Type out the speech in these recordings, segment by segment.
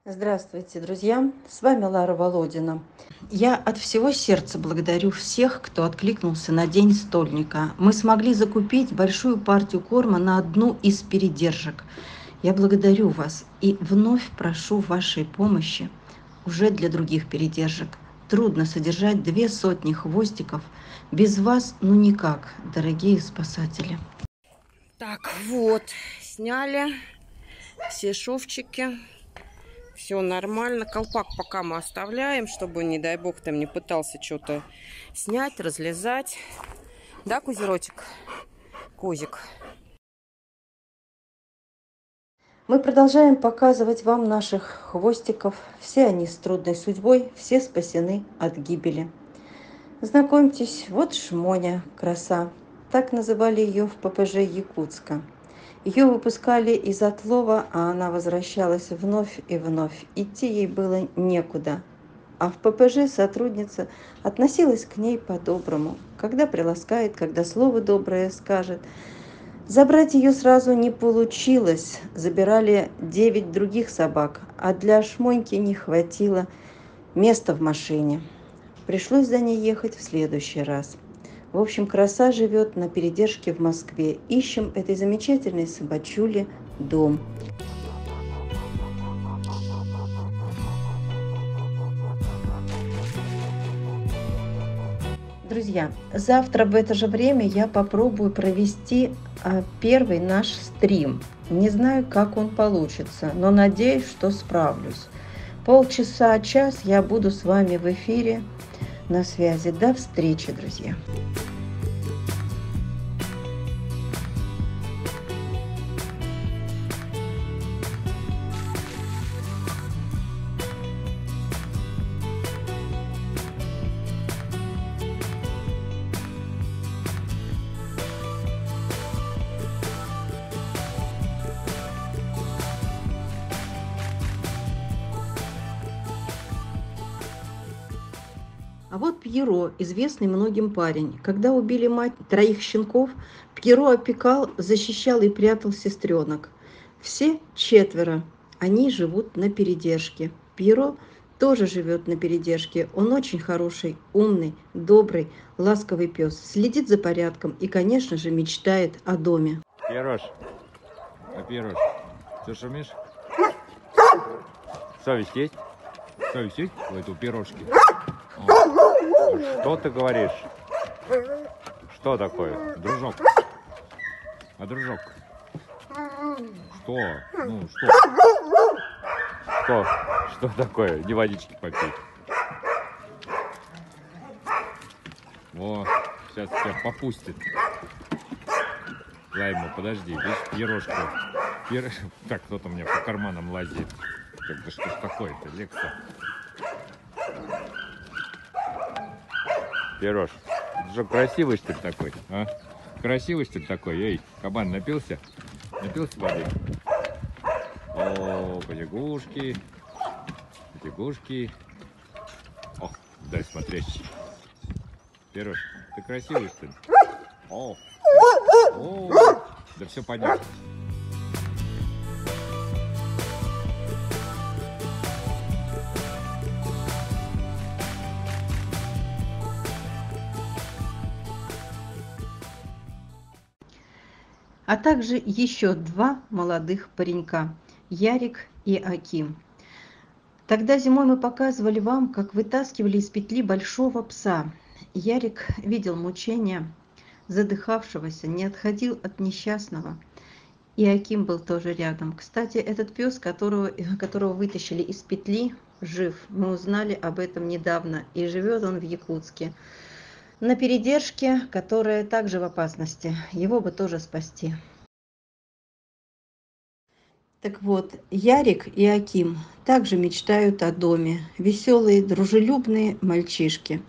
Здравствуйте, друзья! С вами Лара Володина. Я от всего сердца благодарю всех, кто откликнулся на День стольника. Мы смогли закупить большую партию корма на одну из передержек. Я благодарю вас и вновь прошу вашей помощи уже для других передержек. Трудно содержать 200 хвостиков. Без вас ну никак, дорогие спасатели. Так, вот, сняли все шовчики. Все нормально. Колпак пока мы оставляем, чтобы, не дай бог, там не пытался что-то снять, разлезать. Да, козеротик? Козик. Мы продолжаем показывать вам наших хвостиков. Все они с трудной судьбой, все спасены от гибели. Знакомьтесь, вот Шмоня, краса. Так называли ее в ППЖ Якутска. Ее выпускали из отлова, а она возвращалась вновь и вновь. Идти ей было некуда. А в ППЖ сотрудница относилась к ней по-доброму. Когда приласкает, когда слово доброе скажет. Забрать ее сразу не получилось. Забирали 9 других собак, а для Шмоньки не хватило места в машине. Пришлось за ней ехать в следующий раз. В общем, краса живет на передержке в Москве. Ищем этой замечательной собачуле дом. Друзья, завтра в это же время я попробую провести первый наш стрим. Не знаю, как он получится, но надеюсь, что справлюсь. Полчаса-час я буду с вами в эфире на связи. До встречи, друзья! А вот Пьеро, известный многим парень. Когда убили мать 3 щенков, Пьеро опекал, защищал и прятал сестренок. Все 4, они живут на передержке. Пьеро тоже живет на передержке. Он очень хороший, умный, добрый, ласковый пес. Следит за порядком и, конечно же, мечтает о доме. Пьерош, Пьерош, ты шумишь? Совесть есть? Совесть есть у этого пирожки? Что ты говоришь? Что такое? Дружок? А дружок? Что? Ну, что? Что? Что такое? Не водички попить. О, сейчас тебя попустит. Лайма, подожди, видишь, пирожка. Так, кто-то у меня по карманам лазит. Да что ж такое-то, Лекса? Пирож, ты что, красивый, что ли, такой, а? Красивый, что ли, такой? Эй, кабан, напился? Напился воды? О, потягушки. Потягушки. Ох, дай смотрящий. Пирож, ты красивый, что ли? О, да все понятно. А также еще 2 молодых паренька, Ярик и Аким. Тогда зимой мы показывали вам, как вытаскивали из петли большого пса. Ярик видел мучения задыхавшегося, не отходил от несчастного. И Аким был тоже рядом. Кстати, этот пес, которого вытащили из петли, жив. Мы узнали об этом недавно. И живет он в Якутске. На передержке, которая также в опасности. Его бы тоже спасти. Так вот, Ярик и Аким также мечтают о доме. Веселые, дружелюбные мальчишки.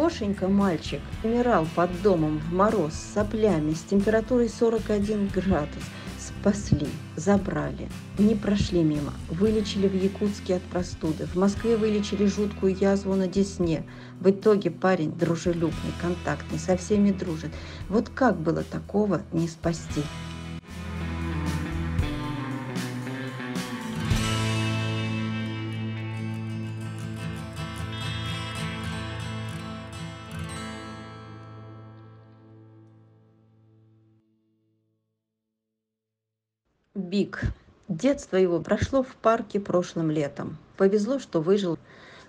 Гошенька, мальчик, умирал под домом в мороз с соплями, с температурой 41 градус. Спасли, забрали, не прошли мимо, вылечили в Якутске от простуды, в Москве вылечили жуткую язву на десне. В итоге парень дружелюбный, контактный, со всеми дружит. Вот как было такого не спасти? Биг. Детство его прошло в парке прошлым летом. Повезло, что выжил.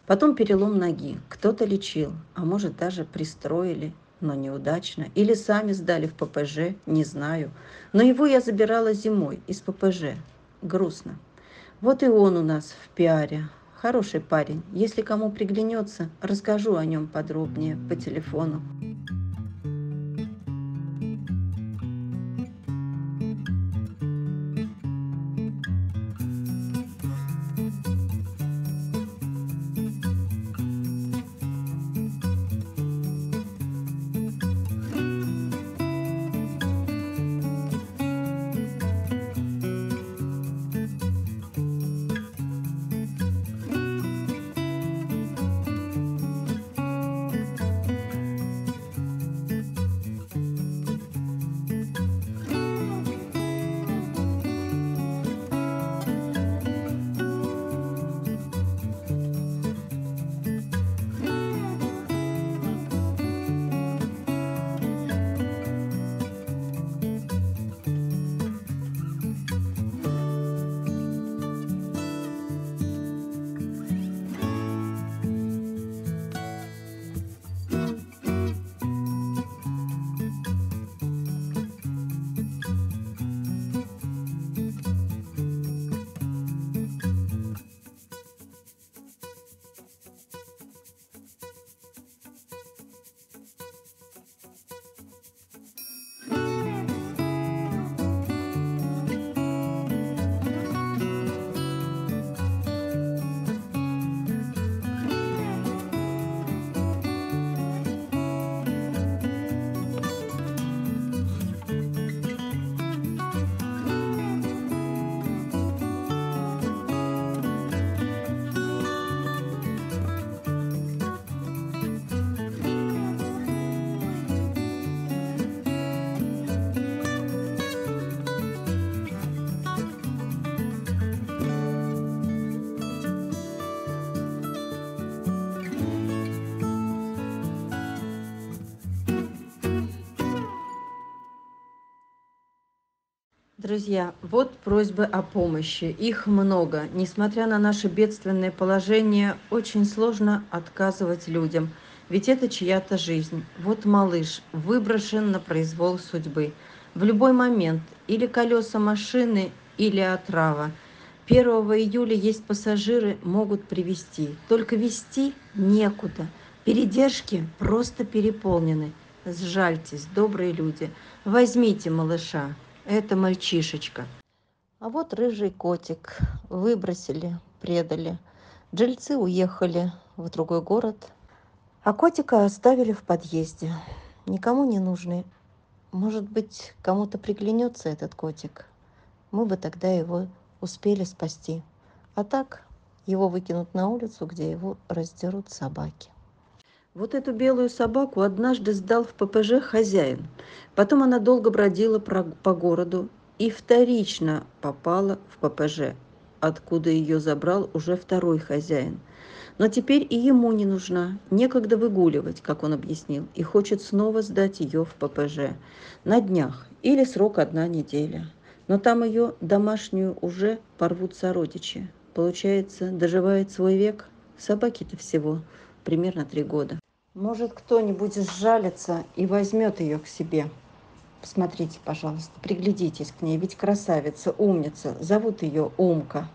Потом перелом ноги. Кто-то лечил, а может даже пристроили, но неудачно. Или сами сдали в ППЖ, не знаю. Но его я забирала зимой из ППЖ. Грустно. Вот и он у нас в пиаре. Хороший парень. Если кому приглянется, расскажу о нем подробнее по телефону. Друзья, вот просьбы о помощи. Их много. Несмотря на наше бедственное положение, очень сложно отказывать людям. Ведь это чья-то жизнь. Вот малыш выброшен на произвол судьбы. В любой момент или колеса машины, или отрава. 1 июля есть пассажиры, могут привезти. Только везти некуда. Передержки просто переполнены. Сжальтесь, добрые люди. Возьмите малыша. Это мальчишечка. А вот рыжий котик. Выбросили, предали. Жильцы уехали в другой город. А котика оставили в подъезде. Никому не нужный. Может быть, кому-то приглянется этот котик. Мы бы тогда его успели спасти. А так его выкинут на улицу, где его раздерут собаки. Вот эту белую собаку однажды сдал в ППЖ хозяин. Потом она долго бродила по городу и вторично попала в ППЖ, откуда ее забрал уже второй хозяин. Но теперь и ему не нужна, некогда выгуливать, как он объяснил, и хочет снова сдать ее в ППЖ. На днях или срок 1 неделя. Но там ее домашнюю уже порвут сородичи. Получается, доживает свой век. Собаке-то всего примерно 3 года. Может, кто-нибудь сжалится и возьмет ее к себе. Посмотрите, пожалуйста, приглядитесь к ней, ведь красавица, умница. Зовут ее Умка.